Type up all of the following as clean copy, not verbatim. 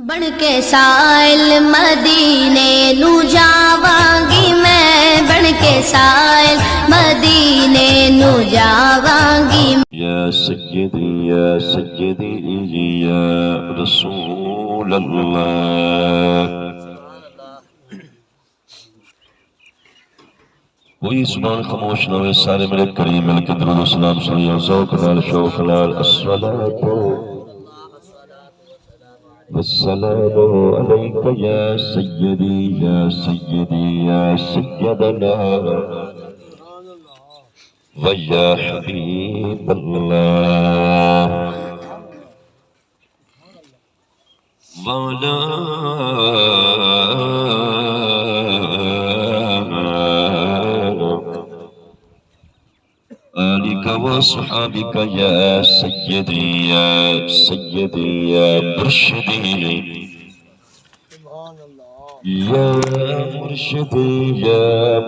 بن کے سائل مدینے نو جاواں میں، بن کے سائل مدینے نو جاواں یا سیدی یا سیدی یا رسول اللہ۔ کوئی زبان خاموش نہ ہوئے، سارے میرے کریم مل کے درود و سلام سنیے، ذوق نال شوق نال الصلاۃ والسلام علیک یا سیدی یا سیدی یا سیدنا و یا حبیب اللہ مولا آلک و صحابک یا سیدی یا سیدی یا مرشدی یا مرشدی یا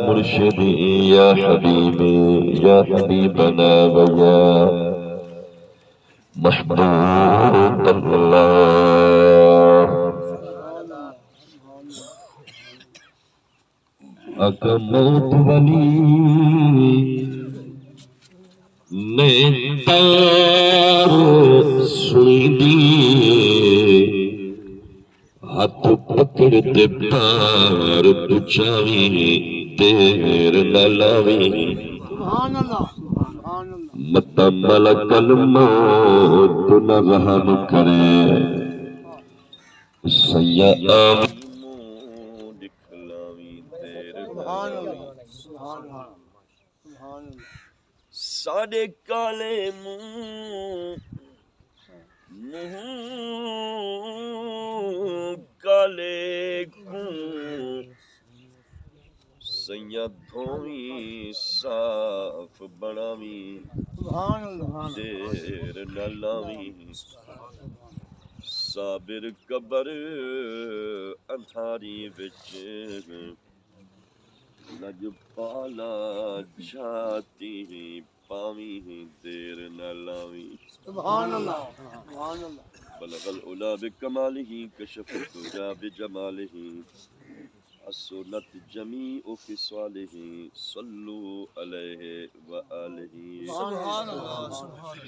مرشدی یا حبیبی یا حبیبنا و یا محبوب اللہ۔ اکمت ولی نے تار سنی دی، ہاتھ پکڑ تے پار پچاوی دیر نہ لاوی، مت ملک الموت نہ رحم کرے، سیاہ دکھلاوی دیر ساڑے کالے منہ کالے کوں سیاں دھویں صاف بڑھاویں دیر نہ لاویں، صابر قبر انتھاری وچ لج پالا جاتی پاویں دیر نہ لاویں، سبحان اللہ سبحان اللہ۔ بلغ العلا بکمالہ کشف الدجا بجمالہ، حسنت جمیع خصالہ، صلو علیہ وآلہ۔ سبحان اللہ۔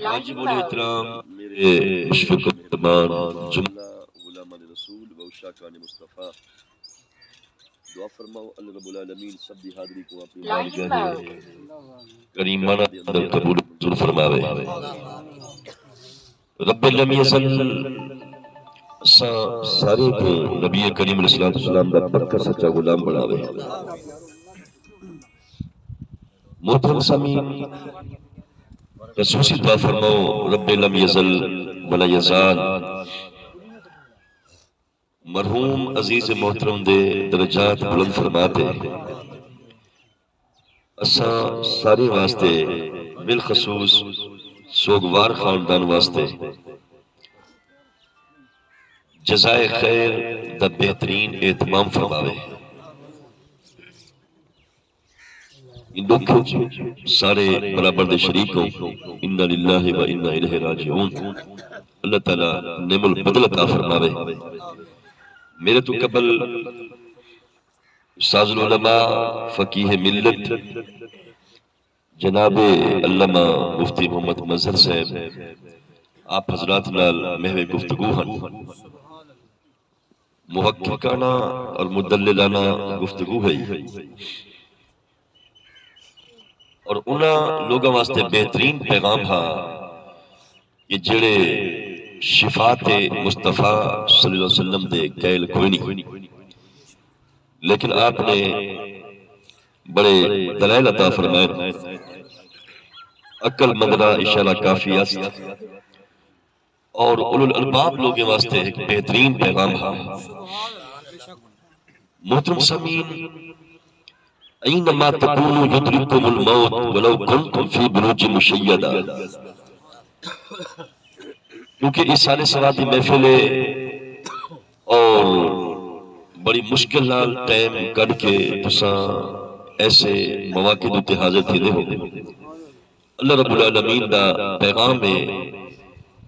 واجب الاحترام میرے مشفق الرحمان جملہ غلامان رسول و عشاقان مصطفیٰ، دعا فرماؤ اللہ رب العالمین سب دی حاضری کو اپنی بارگاہ کریمانہ اندر قبول منظور فرماوے۔ رب لم یزل سارے کو نبی کریم علیہ السلام دا پکا سچا غلام بناوے۔ محترم سامعین، خصوصی دعا فرماؤ رب لم یزل ولا یزال مرحوم عزیز محترم دے درجات بلند فرما دے، اساں سارے واسطے بالخصوص سوگوار خاندان واسطے جزائے خیر دا بہترین اہتمام فرماوے۔ ان دکھوں سارے برابر دے شریک ہوں، انا للہ و انا الیہ راجعون، اللہ تعالیٰ نعم البدل عطا فرماوے۔ میرے تو قبل استاذ العلماء فقیہ ملت جناب علامہ مفتی محمد مظہر صاحب آپ حضرات نال محو گفتگو ہن، محققانہ اور مدللانہ گفتگو ہے، اور انہاں لوگوں واسطے بہترین پیغام ہا کہ جڑے شفاعت مصطفیٰ صلی اللہ علیہ وسلم دے قائل کوئی نہیں، لیکن آپ نے بڑے دلائل عطا فرمائے، عقل مندنا اشارہ کافی است، اور اولو الالباب لوگوں واسطے ایک بہترین پیغام ہے۔ محترم سامعین، اینما تکونوا یدرککم الموت ولو کنتم فی بروج مشیدہ، کیونکہ اس سال سوادی محفل اور بڑی مشکل نال ٹائم کڈ کے تساں ایسے مواقع دوتے حاضر تھی دے ہو، اللہ رب العالمین دا پیغام ہے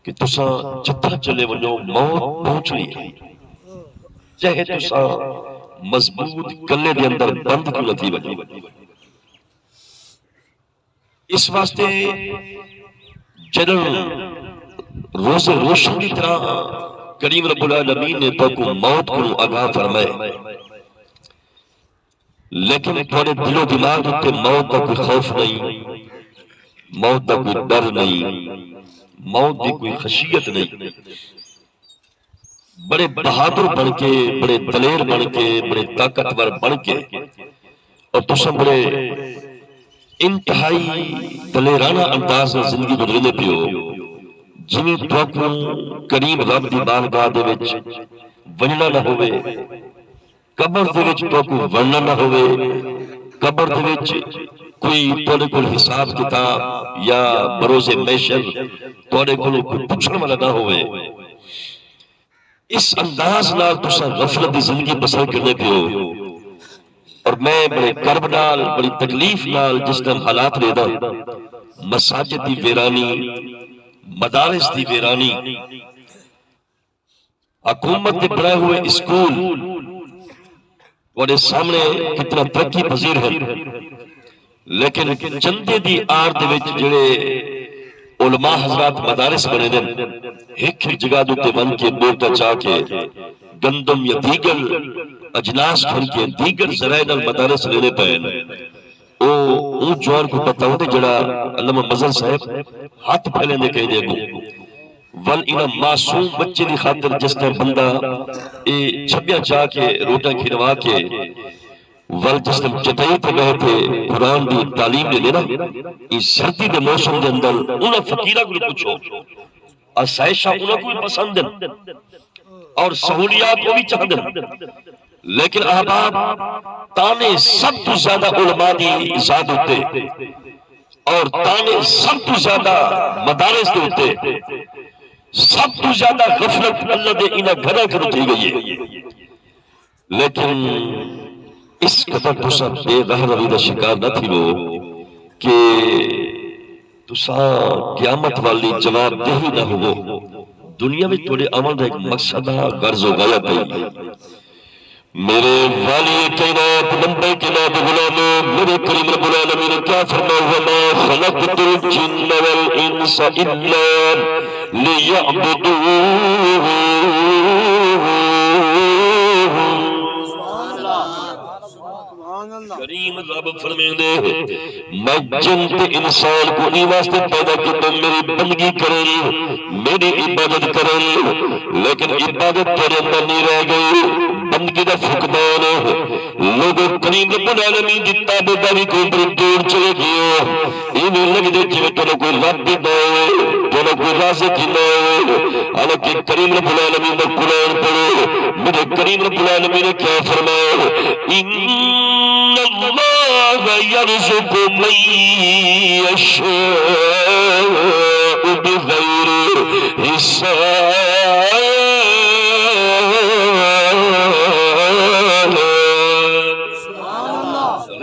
کہ تساں جتھا چلے ونجو موت پہنچ لی ہے، چاہے تساں مضبوط گلے دے اندر بند کیوں نہ تھی وجہ اس واسطے جدوں روز روشن کی طرح کریم رب العالمین نے تو کو موت کو آگاہ فرمائے لیکن تھوڑے دل و دماغ تے موت کا کوئی خوف نہیں، موت کا کوئی ڈر نہیں، موت کی کوئی خشیت نہیں، بڑے بہادر بن کے، بڑے دلیر بن کے، بڑے طاقتور بن کے اور تساں بڑے انتہائی دلیرانہ انداز میں زندگی گزرنے پیو جنہیں تو کریم رب دی بارگاہ دے وچ ونجنا نہ ہوئے، قبر دے وچ تو کو ورنا نہ ہوئے، قبر دے وچ کوئی توڑے کول حساب کتاب یا بروز محشر توڑے کول کوئی پوچھنے والا نہ ہوئے۔ اس انداز نال تساں غفلت دی زندگی بسر کرنے پیو اور میں بڑے کرب نال بڑی تکلیف نال جس طرح حالات لیدا مساجد دی ویرانی، مدارس دی ویرانی، حکومت کے بنائے ہوئے اسکول اور سامنے کتنا ترقی پذیر ہے لیکن چندے دی آڑ دے وچ جڑے علماء حضرات مدارس بنے دن ایک جگہ دے بن کے بوٹا چاہ کے گندم یا دیگر اجناس کھن کے دیگر ذرائع نال مدارس لینے پہن او جوان کو پتہ ہوتے جڑا علامہ مظہر صاحب ہاتھ پھیلے دے کہے دے گو ول انہا معصوم بچے دی خاطر جس طرح بندہ چھبیاں چاہ کے روٹا کھنوا کے ول جس طرح چتائی پہ گئے تھے قرآن دی تعلیم لے لینا اس سردی دے موسم دے اندر انہا فقیرہ کو پوچھو آسائشہ انہا کوئی پسند ہے اور سہولیات کو بھی چاہتے ہیں لیکن احباب تانے سب تو زیادہ علماء دی ازاد ہوتے اور تانے سب تو زیادہ مدارس دے ہوتے سب تو زیادہ غفلت اللہ دے انہا گھرہ کر اٹھی گئی ہے لیکن اس قدر تسا بے رہ روی دا شکار نہ تھی وہ کہ تسا قیامت والی جواب دہی نہ ہو دنیا میں توڑے عمل دا ایک مقصد غرض و غایت ہے میرے والی کائنات نمبر کے ناب غلاموں میرے کریم رب العالمین نے کیا فرمایا وَمَا خَلَقْتُ الْجِنَّ وَالْإِنسَ إِلَّا لِيَعْبُدُونِ کریم رب فرمائیں دے میں جن تے انسان کو نہیں واسطے پیدا کرتے میری بندگی کریں میری عبادت کریں لیکن عبادت تیرے اندر نہیں رہ گئی بندگی دا فقدان لوگوں کریم رب العالمین دی تابعداری کو بڑی دور چلے گئے انہیں لگ دے جو تو کوئی رب بھی نہ ہو تو کوئی رازق ہی نہ ہو حالانکہ کریم رب العالمین دا قرآن پڑھو میرے کریم رب العالمین نے کیا فرمایا ان اللہ یرزق من یشاء بغیر حساب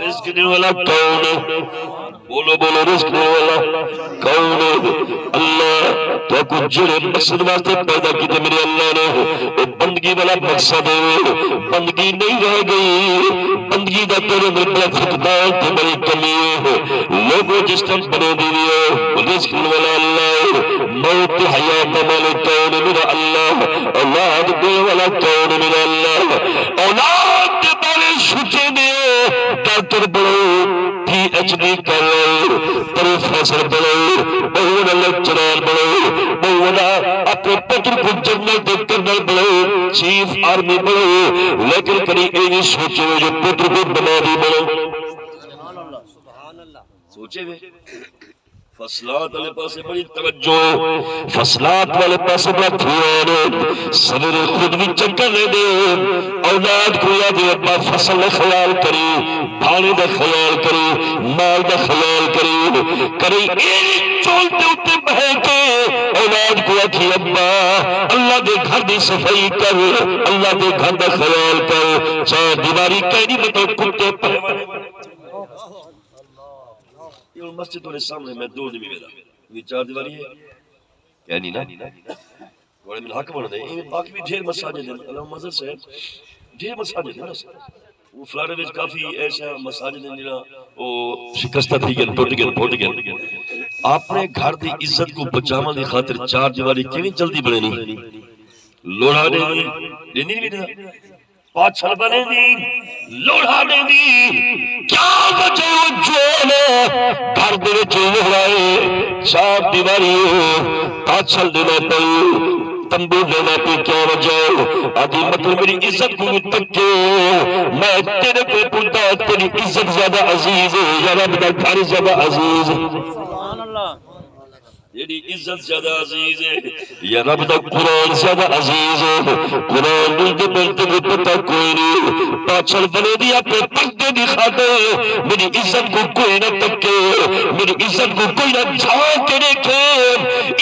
رزق دینے والا کون ہے بولو بولو رزق دینے والا کون ہے اللہ تو کو جڑے مقصد واسطے پیدا کی تھے میرے اللہ نے بندگی والا مقصد ہے بندگی نہیں رہ گئی بندگی دا تیرے بڑا فقدان تے بڑی کمی ہے لوگوں جس طرح بنے دیئے رزق والا اللہ موت حیات مالک کون میرا اللہ اولاد دے والا کون میرا اللہ اولاد دے بارے سوچے دے ڈاکٹر بڑھو پی ایچ ڈی کرو پروفیسر بڑھو بہونا لیکچرار بڑھو بہونا اپنے پتر کو جنرل دے کرنل بڑھو چیف آرمی بڑھو لیکن کنی ایجی سوچے ہوئے جو پتر کو بنا دی بڑھو سوچے ہوئے فصلات والے پاسے بڑی توجہ فصلات والے پاسے بڑا دھیان سبر خود بھی چکر لے دے اولاد کو یاد ابا فصل خیال کری بھانے دا خیال کری مال دا خیال کری ایک چولتے ہوتے بہے کے اولاد کو یاد ابا اللہ دے گھر دی صفائی کر اللہ دے گھر دا خیال کر چاہ دیواری کہنی بتاؤ کتے پہوے یہ مسجد والے سامنے میں دو نہیں میرا یہ چار دیواری ہے کہنی نا بڑے من حق بن دے باقی بھی ڈھیر مساجد ہیں علامہ مظہر سے ڈھیر مساجد ہیں وہ فلاڑے وچ کافی ایسا مساجد ہیں جنہاں وہ شکستہ تھی گئے ٹوٹ گئے اپنے گھر دی عزت کو بچاون دی خاطر چار دیواری کیویں جلدی بنے نہیں لوڑا دے نہیں بھی پاچھل بنے دی لوڑا دے دی کیا وجہ جوڑے گھر دے وچ لوڑائے چار دیواری پاچھل دینا پئی تمبو لینا پہ کیا وجہ آجی مطلب میری عزت کو تکے میں تیرے کو پڑھتا تیری عزت زیادہ عزیز ہے یا رب دا گھر زیادہ عزیز ہے سبحان اللہ تیری عزت زیادہ عزیز ہے یا رب دا قرآن زیادہ عزیز ہے قرآن دے بلتے کو پتہ کوئی نہیں پاچھل بنے دیا اپنے پردے دکھاتے میری عزت کو کوئی نہ تکے میری عزت کو کوئی نہ جھان کے دیکھے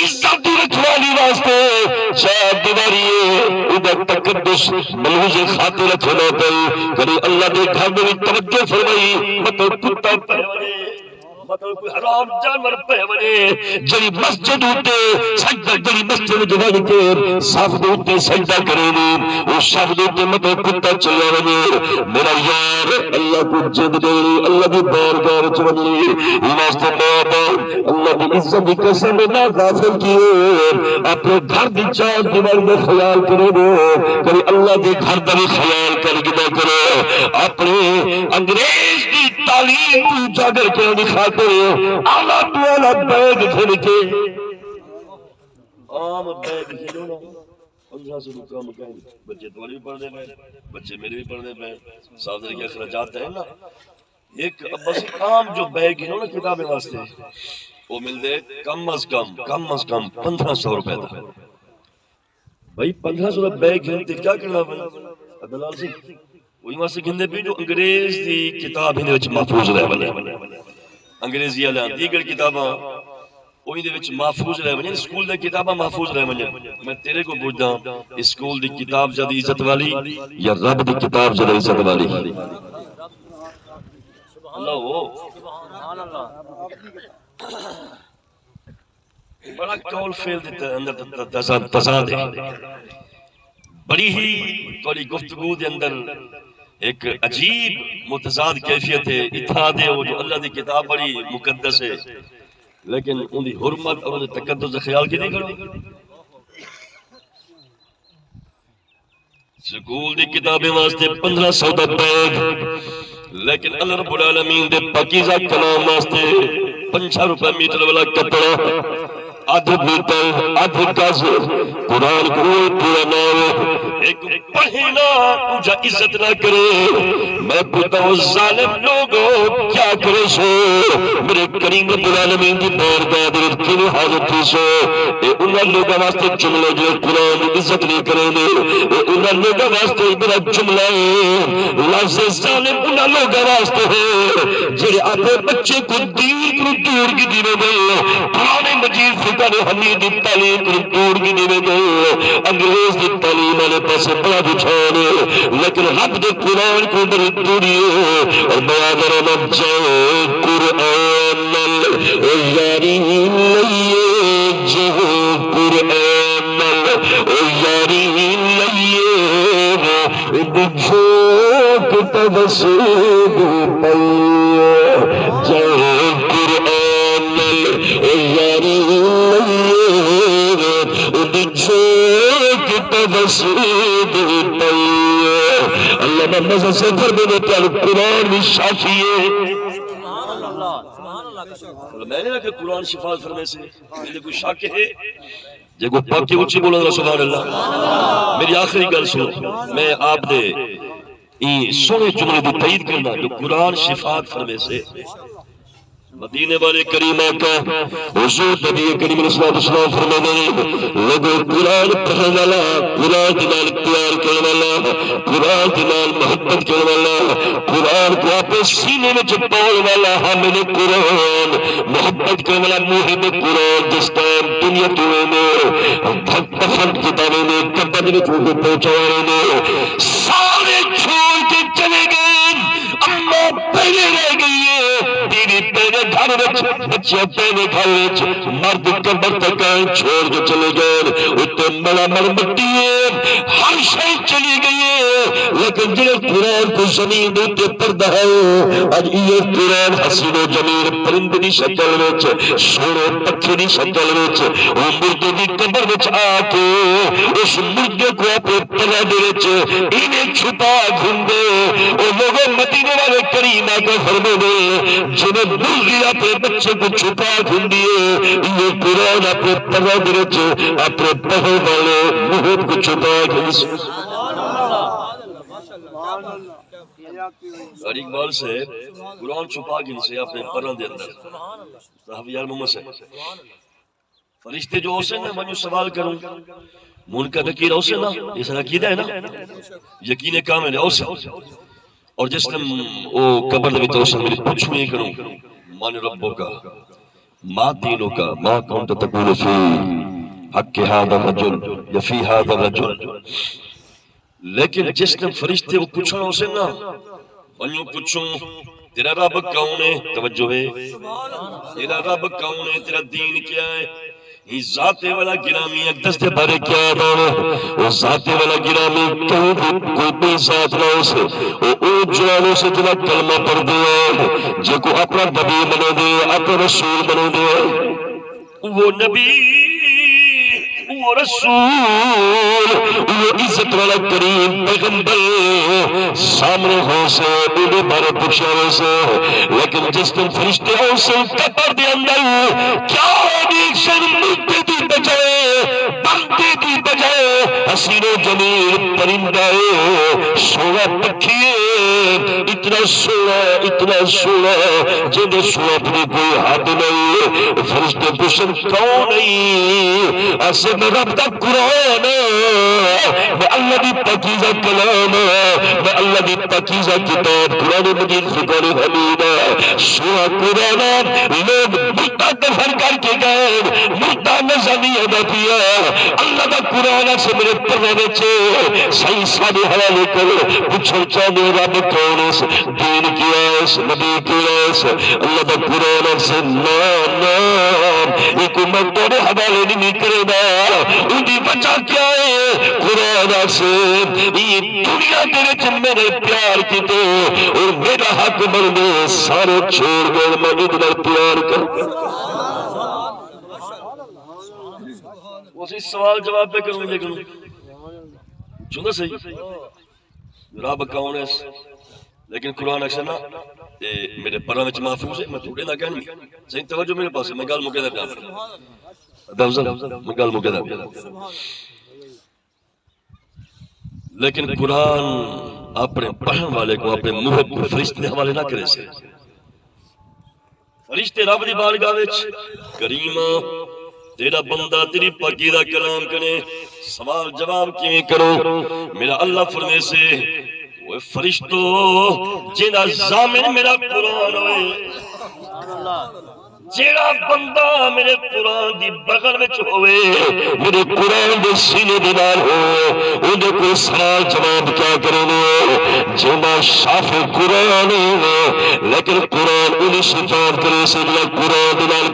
عزت دی رکھوالی واسطے چار دیواری ادھر تقدس ملوز خاطر رکھنا پئی کبھی اللہ دے گھر میں توجہ فرمائی مطلب کتا پہونے مطلب کوئی حرام جانور پہونے جڑی مسجد ہوتے سجدہ جڑی مسجد جوانی کے صاف دوتے سجدہ کرے نہیں وہ صاف دوتے مطلب کتا چلے رہے میرا یار اللہ کو جد دے اللہ کی بارگاہ چونی واسطے بابا اللہ کی عزت کی قسم نہ غافل کیے اپنے گھر دی چار دیوار میں خیال کرے دو کبھی اللہ کے گھر دا بھی خیال کر کے نہ کرو اپنے انگریز کی تعلیم کو جاگر کے دکھاتے اعلیٰ تو اعلیٰ بیگ کھل کے عام بیگ کھلو نا 15 سے رکا مکان بچے تمہارے بھی پڑھنے پہ بچے میرے بھی پڑھنے پہ صاف طرح کے اخراجات ہیں نا ایک بس عام جو بیگ ہے نا کتابیں واسطے وہ مل دے کم از کم 1500 روپے تھا بھائی 1500 بیگ ہے کیا کرنا بھائی دلال سے وہی وہاں سے گھندے بھی جو انگریز دی کتاب ہی وچ محفوظ رہ بنے انگریزی اعلان دیگر کتاباں وہی دے وچ محفوظ رہ بنے اسکول دے کتاباں محفوظ رہ بنے میں تیرے کو پوچھدا اسکول دی کتاب زیادہ عزت والی یا رب دی کتاب زیادہ عزت والی اللہ ہو سبحان اللہ بڑا کول فیل دیتا ہے اندر تضاد ہے بڑی ہی تھوڑی گفتگو دے اندر ایک عجیب متضاد کیفیت ہے اتحاد ہے وہ جو اللہ دی کتاب بڑی مقدس ہے لیکن ان دی حرمت اور ان دی تقدس کا خیال کی نہیں کرو سکول دی کتابیں واسطے 1500 دا بیگ لیکن اللہ رب العالمین دے پاکیزہ کلام واسطے 5 روپے میٹر والا کپڑا آدھ میٹر آدھ گز قرآن کو پورا نام ایک پہینا تجھا عزت نہ کرے میں پوچھتا ہوں ظالم لوگوں کیا کرے سو میرے کریم رب العالمین کی بارگاہ دے کیوں حاضر تھی سو اے انہاں لوگاں واسطے جملہ جو قرآن کی عزت نہیں کریں گے اے انہاں لوگاں واسطے بڑا جملہ ہے لفظ ظالم انہاں لوگاں واسطے ہے جڑے اپنے بچے کو دین کو دور کی دینے گئے قرآن مجید فقہ حمید دی تعلیم کو دور کی دینے گئے انگریز دی تعلیم والے پاسے بڑا بچھانے لیکن رب دے قرآن کو بڑی دوری ہے اور بیادر رب جائے قرآن یاری لئیے جو قرآن یاری لئیے بجھوک تبسود پئیے جو قرآن یاری لئیے بجھوک تبسود پئیے اللہ مزہ سے فرمانے پر قرآن بھی شافی ہے میں نے کہا قرآن شفا فرمے سے میرے کوئی شک ہے جے کو پاکی اچھی بولوں گا سبحان اللہ میری آخری گل سنو میں آپ دے سونے جملے دی تائید کرنا جو قرآن شفاعت فرمے سے مدینے والے کریم آقا حضور نبی کریم علیہ السلام فرمانے لوگوں قرآن پڑھنے والا قرآن دنال پیار کرنے والا قرآن دنال محبت کرنے والا قرآن کو اپنے سینے میں چپاؤ والا حامل قرآن محبت کرنے والا محب قرآن جس ٹائم دنیا توے میں دفن کتابیں میں قبر میں چھوڑ کے پہنچانے میں سارے چھوڑ کے چلے گئے اما پہلے رہ گئی ہے بیوی پہلے گھر گھر وچ بچے پہلے گھر وچ مرد قبر تک چھوڑ کے چلے گئے اتنے مڑا مڑ مٹی ہے ہر شے چلی گئی ہے لیکن جڑے قرآن کو زمین دے پردہ ہے اج یہ قرآن حسین و جمیل پرند دی شکل وچ سونے پکھی دی شکل وچ او مردے دی قبر وچ آ کے اس مردے کو اپنے پلے دے وچ انہیں چھپا گھومدے او لوگوں مدینے والے کریم آ کے فرماندے جنہیں مرغی اپنے بچے کو چھپا گھومدی ہے یہ قرآن اپنے پلے دے وچ اپنے پہو والے محب کو چھپا گھومدے اور اقبال سے قرآن چھپا گھن سے اپنے پروں دے اندر صحابی یار محمد سے فرشتے جو اسے نا میں سوال کروں منکر نکیر اسے نا اس عقیدہ ہے نا یقین کامل ہے اسے اور جس نے وہ قبر دے تو اسے میری پوچھوں یہ کروں من ربوں کا ما دینوں کا ما کونت تقول فی حق هذا الرجل یا فی هذا الرجل لیکن جس نے فرشتے وہ پوچھنا اسے نا میں پوچھوں تیرا رب کون ہے توجہ ہے تیرا رب کون ہے تیرا دین کیا ہے یہ ذات والا گرامی اقدس دے بارے کیا ہے وہ ذات والا گرامی کہیں کوئی ذات نہ ہو سے او جوانوں سے جنہ کلمہ پڑھ دیا جے کو اپنا نبی بنا دے اپنا رسول بنا دے وہ نبی وہ رسول وہ عزت والا کریم پیغمبر سامنے ہو سے انہیں بارے پوچھا ہو سے لیکن جس دن فرشتے ہو سے قبر دے اندر کیا ایکشن مردے دی بجائے بندے دی بجائے حسین و جمیل پرندہ سونا پکھیے اتنا سونا جنہیں سونا اپنی کوئی حد نہیں فرشتے پوچھن کون نہیں ایسے میں رب دا قرآن میں اللہ دی پاکیزہ کلام میں اللہ دی پاکیزہ کتاب قرآن مجید فقار حمید سورہ قرآن لوگ مردہ دفن کر کے گئے مردہ نظامی ادا کیا اللہ دا قرآن سے میرے پرنے چھے صحیح سادے حوالے کر پچھل چاہنے رب کون اس دین کیا اس نبی کیا اس اللہ دا قرآن سے نام ایک امت توڑے حوالے نہیں کرے دا ان کی وجہ کیا ہے قرآن سے یہ دنیا تیرے چن میرے پیار کی تو اور میرا حق بندے سارے چھوڑ گئے میں ادھر پیار کر اسی سوال جواب پہ کروں لیکن چونگا صحیح رب کون ہے لیکن قرآن اکثر نا میرے پروں میں محفوظ ہے میں تھوڑے نہ کہنی صحیح توجہ میرے پاس ہے میں گال مکہ دا میں گال مکہ دا لیکن قرآن اپنے پڑھن والے کو اپنے محب کو فرشتے حوالے نہ کرے سے فرشتے رب دی بارگاہ وچ کریم تیرا بندہ تیری پاکی دا کلام کرے سوال جواب کیویں کرو میرا اللہ فرمے سے وہ فرشتو جینا زامن میرا قرآن ہوئے جیڑا بندہ میرے قرآن دی بغل میں ہوئے میرے قرآن دے سینے دینار ہو انہیں کوئی سوال جواب کیا کرنے جینا شاف قرآن لیکن قرآن انہیں صفات کرے سے قرآن دینار